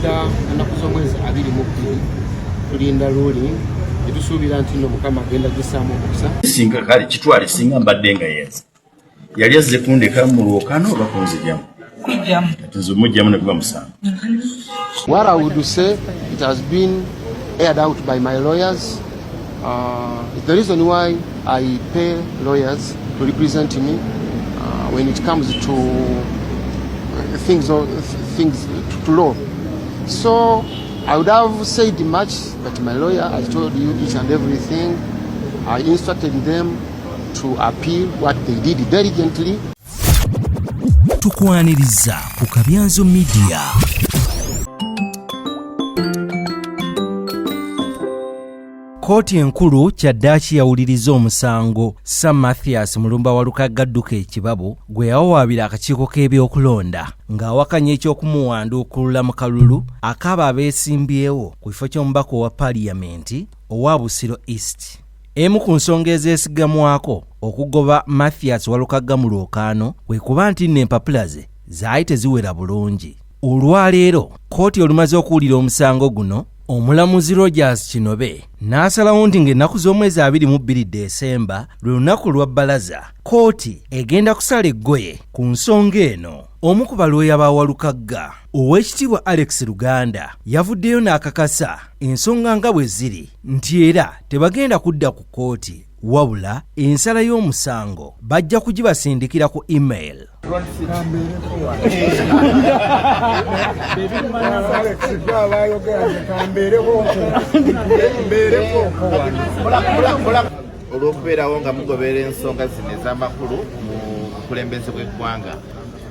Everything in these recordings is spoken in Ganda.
tulinda ennaku z'omwezi 22 tulinda ruling etusuubira nti nno Mukama agenda gisaamu omukisa. Singa kale kitwale singa mbadde nga yenza yali azze kundeka mu Lwokano oba kunzijamu kujjamu nze mujjamu ne kuba musango. What I would say, it has been aired out by my lawyers. It's the reason why I pay lawyers to represent me when it comes to things to law. So I would have said much, but my lawyer has told you each and everything. I instructed them to appeal what they did diligently. Tukwaniriza ku Kabyanzo Media. Kooti enkulu kyaddaaki yawuliriza omusango Sam Mathias Mulumba wa Lukaggadduka ekibabu gwe yawawaabira akakiiko k'ebyokulonda ng'awakanya eky'okumuwanduukulula mu kalulu akaaba abeesimbyewo ku kifo ky'omubaka owa Paaliyamenti owa Busiro East. Emu ku nsonga ezeesigamwako okugoba Mathias wa Lukagga mu Lwokaano kwe kuba nti n'empapula ze zaali teziwera bulungi. Olwaleero kooti olumaze okuwulira omusango guno, omulamuzi Rogers Kinobe n'asalawo nti ng'ennaku z'omwezi 22 Desemba lwe lunaku lwa bbalaza, kooti egenda kusala eggoye ku nsonga eno. Omu ku balooya ba Walukagga, Oweekitiibwa Alex Luganda, yavuddeyo n'akakasa ensonga nga bwe ziri nti era tebagenda kudda ku kooti wabula ensala y'omusango bajja kugibasindikira ku email. Olw'okubeerawo nga mugoberera ensonga zino ez'amakulu mu bukulembeze bw'eggwanga,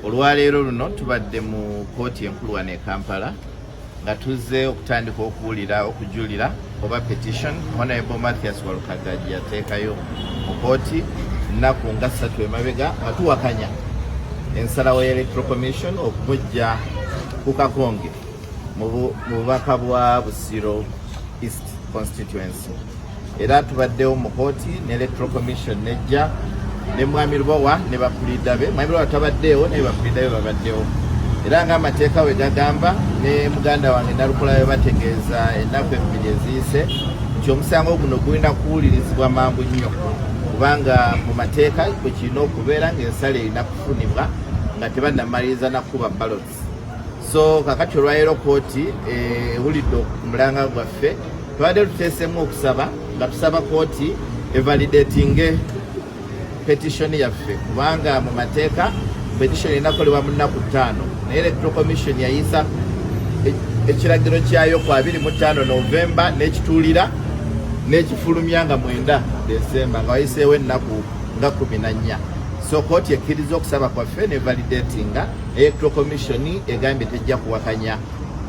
olwaleero luno tubadde mu kooti enkulu wano e Kampala nga tuzze okutandika okuwulira okujulira oba petition Honorable Mathias wa Lukagga gye yateekayo mu kooti nnaku nga 3 emabega nga tuwakanya ensalawo ya Electoral Commission okumujja ku Kakonge mu bubaka bwa Busiro East Constituency. Era tubaddewo mu kooti ne Electoral Commission nejja ne Mwami Lubowa ne bapulida be. Mwami Lubowa tabaddeewo ne bapulida be babaddewo. Era ng'amateeka we gagamba ne muganda wange Nalukolayo bategeeza ennaku 2 eziyise nti omusango guno gulina kuwulirizibwa mangu nnyo kubanga mu mateeka bwe kirina okubeera ng'ensala erina kufunibwa nga tebannamaliriza nakuba ballots. So kakati olwaleero kooti ewulidde omulanga gwaffe tubadde tuteesemu okusaba nga tusaba kooti evalidatinge petition yaffe kubanga mu mateeka petition enakolebwa mu nnaku 5 naye Electoral Commission yayisa ekiragiro kyayo ku 25 Novemba n'ekituulira n'ekifulumya nga 9 Desemba nga wayiseewo ennaku nga 14. So kooti ekkiriza okusaba kwaffe ne validatinga Electoral Commission egambye tejja kuwakanya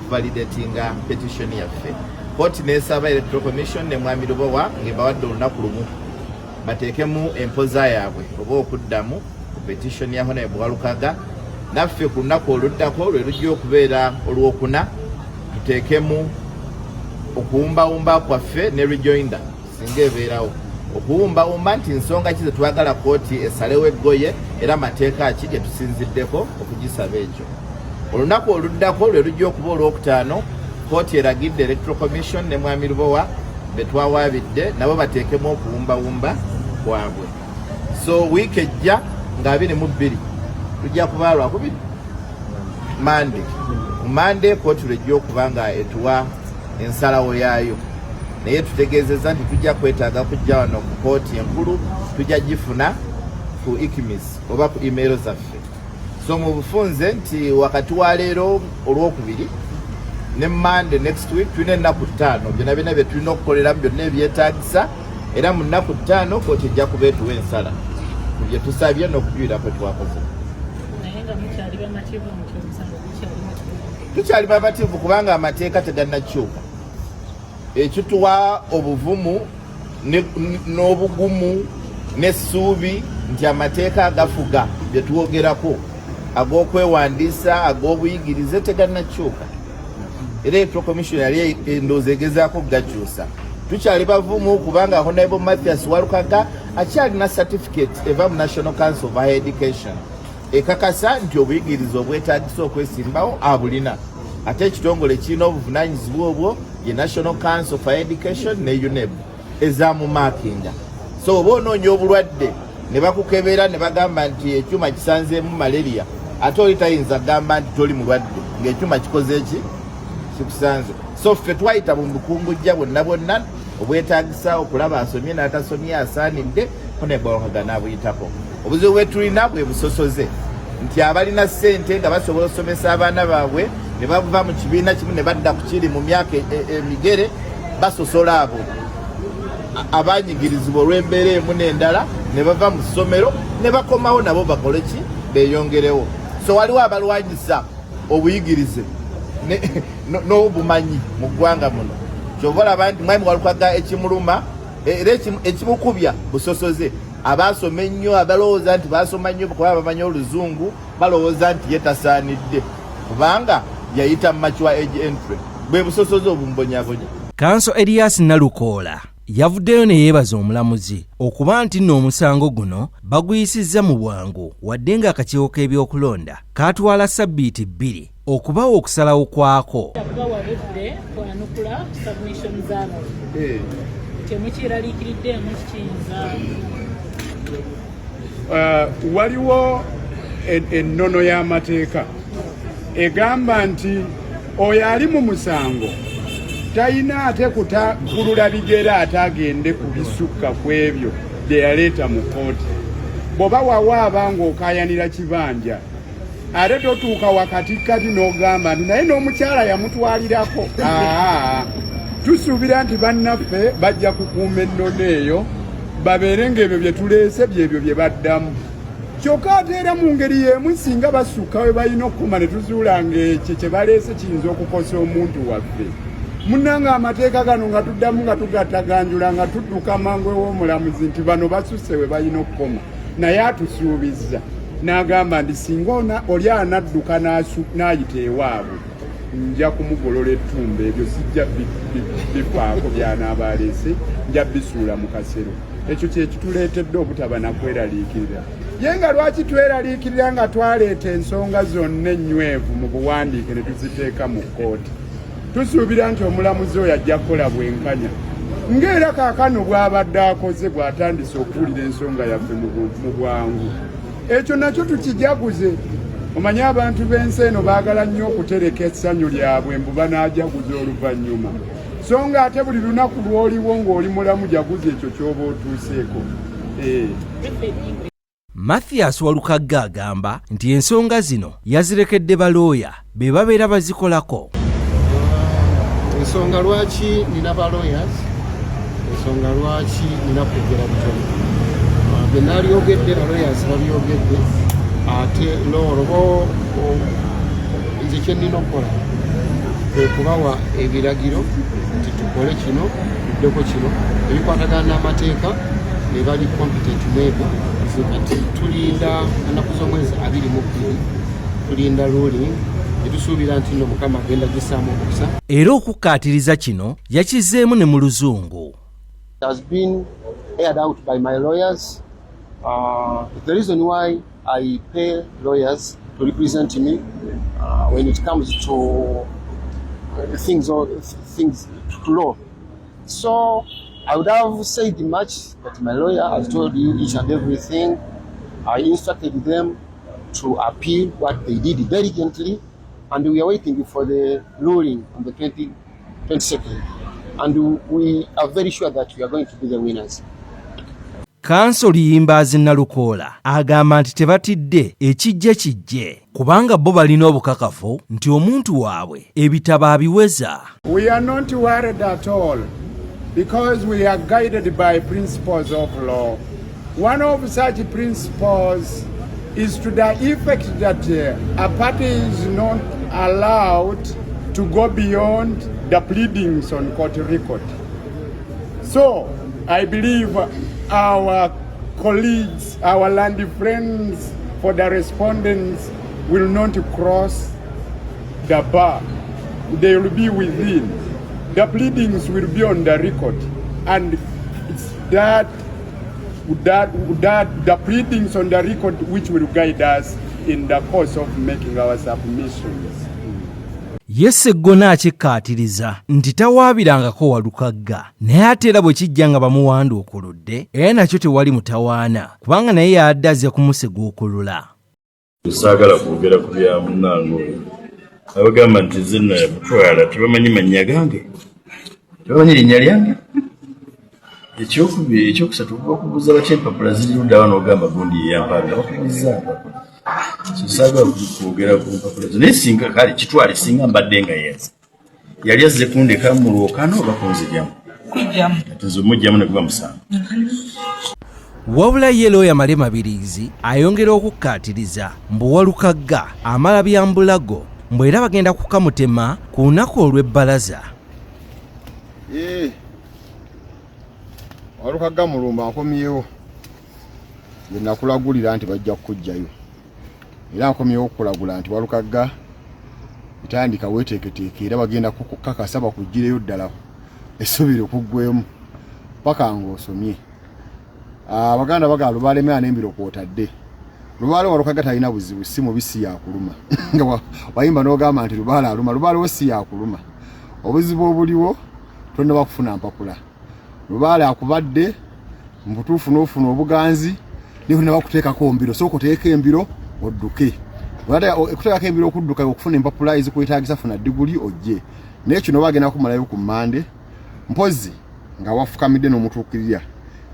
validatinga petition yaffe. Kooti n'esaba Electoral Commission ne Mwami Lubowa ng'ebawadde olunaku lumu bateekemu empoza yaabwe oba okuddamu ku petition ya Honorable Lukagga. Naffe ku lunaku oluddako lwe lujja okubeera Olwokuna tuteekemu okuwumbawumba kwaffe ne rejoinder singa ebeerawo okuwumbawumba nti nsonga ki ze twagala kooti esalewo eggoye era mateeka ki gye tusinziddeko okugisaba ekyo. Olunaku oluddako lwe lujja okuba Olwokutaano kooti eragidde Electoral Commission ne Mwami Lubowa be twawaabidde nabo bateekemu okuwumbawumba kwabwe. So wiiki ejja nga 22 tujja kuba Lwakubiri Monday kooti lwejja okuba nga etuwa ensalawo yaayo naye tutegeezezza nti tujja kwetaaga kujja wano ku kooti enkulu tujja gifuna ku ICMIS oba ku email zaffe. So mu bufunze nti wakati wa leero Olwokubiri ne Monday next week tulina ennaku 5 byonna byonna bye tulina okukoleramu byonna ebyetaagisa era mu nnaku 5 kooti ejja kuba etuwa ensala ku bye tusabye n'okujulira kwe twakoze. Tukyali bamativu kubanga amateeka tegannakyuka. Ekituwa obuvumu n'obugumu n'essuubi nti amateeka agafuga bye tuwogerako ag'okwewandiisa ag'obuyigirize tegannakyuka. Era Electoral Commission yali endowooza egezaako gakyusa. Tukyali bavumu kubanga Honorable Mathias wa Lukagga akyalina certificate eva mu National Council of Higher Education ekakasa nti obuyigirize obwetaagisa okwesimbawo abulina. ate ekitongole kirina obuvunanyizibwa obwo ye National Council for Education ne UNEB ezamumakinga. So oba onoonya obulwadde ne bakukebera ne bagamba nti ekyuma kisanzeemu malaria, ate oli tayinza gamba nti toli mulwadde ng'ekyuma kikoze eki kikusanze. So ffe twayita mu bukungujja bwonna bwonna obwetagisa okulaba asomye n'atasomye asaanidde ko ne bwolagana abuyitako. Obuzibu bwe tulina bwe busosoze nti abalina ssente nga basobola okusomesa abaana baabwe ne bava mu kibiina kimu ne badda ku kiri mu myaka emigere basosola abo abanyigirizibwa olw'embeera emu n'endala ne bava mu ssomero ne bakomawo nabo bakole ki beeyongerewo. So waliwo abalwanyisa obuyigirize n'obumanyi mu ggwanga muno. Kyova olaba nti Mwami Walukaga ekimuluma era ekimukubya busosoze. Abasoma ennyo abalowooza nti basoma nnyo kuba bamanyi Oluzungu balowooza nti yetasaanidde kubanga yayita mu mature age entry. Bwe busosoze obumbonyabonya. Kanso Elias Nalukoola yavuddeyo ne yeebaza omulamuzi okuba nti nno omusango guno baguyisizza mu bwangu wadde ng'akakiiko k'ebyokulonda kaatwala ssabbiiti 2 okubawa okusalawo kwako. Waliwo ennono y'amateeka egamba nti oyo ali mu musango talina ate kutambulula bigera ate agende ku bisukka ku ebyo bye yaleeta mu kkooti. Bw'oba wawaaba ng'okaayanira kibanja ate totuuka wakatikati n'ogamba nti naye n'omukyala yamutwalirako. Tusuubira nti bannaffe bajja kukuuma ennono eyo babeere ng'ebyo bye tuleese byebyo bye baddamu. Kyokka ate era mu ngeri y'emu singa basukka we balina okukuma ne tuzuula ng'ekyo kye baleese kiyinza okukosa omuntu waffe. Munnanga amateeka gano nga tuddamu nga tugattaganjula nga tudduka mangu ew'omulamuzi nti bano basusse we balina okukoma. Naye atusuubizza n'agamba nti singa oli anadduka n'ayita ewaabwe nja kumugolola ettumba, ebyo sijja bifaako by'anaaba aleese, nja bisuula mu kasero. Ekyo kye kituleetedde obutaba nakweraliikirira. Ye nga lwaki tweraliikirira nga twaleeta ensonga zonna ennywevu mu buwandiike ne tuziteeka mu kkooti. Tusuubira nti omulamuzi oyo ajja kukola bwenkanya ng'era kaakano bw'abadde akoze bw'atandise okuwulira ensonga yaffe mu bwangu. Ekyo nakyo tukijaguze. Omanyi abantu b'ensi eno baagala nnyo okutereka essanyu lyabwe mbu banaajaguza oluvannyuma. So nga ate buli lunaku lw'oliwo ng'oli mulamu jaguza ekyo ky'oba otuuseeko. Mathias Walukaga agamba nti ensonga zino yazirekedde balooya be babeera bazikolako. Ensonga lwaki nina ba lawyers, ensonga lwaki nina kwogera bitono. Bwe nalyogedde ba lawyers babyogedde ate n'olwo nze kye nnina okukola kwe kubawa ebiragiro nti tukole kino tuddeko kino ebikwatagana n'amateeka ne bali competent maybe kati tulinda ennaku z'omwezi 22 tulinda ruling etusuubira nti nno Mukama agenda gisaamu okusa. Era okukkaatiriza kino yakizzeemu ne mu Luzungu. It has been aired out by my lawyers. The reason why I pay lawyers to represent me when it comes to things to law. So I would have said much, but my lawyer has told you each and everything. I instructed them to appeal what they did diligently, and we are waiting for the ruling on the 22nd. And we are very sure that we are going to be the winners. Kanso Liyimbazi Nalukoola agamba nti tebatidde ekijje kijje kubanga bo balina obukakafu nti omuntu waabwe ebitabo abiweza. We are not worried at all because we are guided by principles of law. One of such principles is to the effect that a party is not allowed to go beyond the pleadings on court record. So I believe our colleagues, our land friends for the respondents will not cross the bar. They will be within. The pleadings will be on the record, and it's that the pleadings on the record which will guide us in the course of making our submissions. Ye Sseggona akikkaatiriza nti tawaabirangako Walukagga, naye ate era bwe kijja nga bamuwanduukuludde era nakyo tewali mutawaana kubanga naye yadde azze kumuseguukulula. Saagala kwogera ku bya munnange oyo abagamba nti zina yamutwala tebamanyi mannya gange, tebamanyi linnya lyange. Ekyokubiri ekyokusatu bakubuuza batya empapula ziri ludda awo n'ogamba gundi yeyampanga bakubuuza saagala kwogera ku mpapula zo naye singa kale kitwale singa mbadde nga yenza yali azze kundeka mu lwokano oba kunzigyamu kati nze omugyamu ne guba musango. Wabula ye looya Male Mabirizi ayongera okukkaatiriza mbu Walukagga amala bya mbulago mbwe era bagenda kukamutema ku lunaku olw'ebbalaza. Walukagga Mulumba akomyewo ye nakulagulira nti bajja kukujjayo era akomyewo okukulagula nti Walukagga itandika weeteeketeeke era bagenda kukukakasa bakuggireyo ddala esubire okuggwemu paka ng'osomye. Abaganda bagala Lubaale mea n'embiro kwotadde. Lubaale Walukagga talina buzibu, si mubisi yakuluma nga wayimba n'ogamba nti Lubaale aluma, Lubaale wo si yakuluma. Obuzibu obuliwo tonna bakufuna mpapula. Lubaale akubadde mbutuufu n'ofuna obuganzi niho ne bakuteekako mbiro, so okuteeka embiro odduke. Okuteekako embiro okudduka okufuna empapula ezikwetaagisa funa diguli ojje. Naye kino bagenda kumalayo ku Mmande mpozi nga wafukamidde n'omutuukirira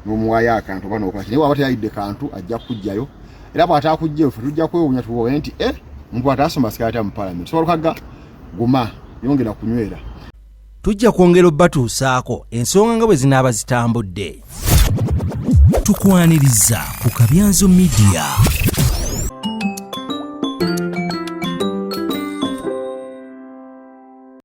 n'omuwayo akantu oba n'okola naye waba teyayidde kantu ajja kujjayo era bw'ataakujjayo ffe tujja kwewuunya tuwowe nti muntu ataasoma sikayata mu Parliament. So Walukagga guma yongera kunywera. Tujja kwongera obbatuusaako ensonga nga bwe zinaaba zitambudde. Tukwaniriza ku Kabyanzo Media.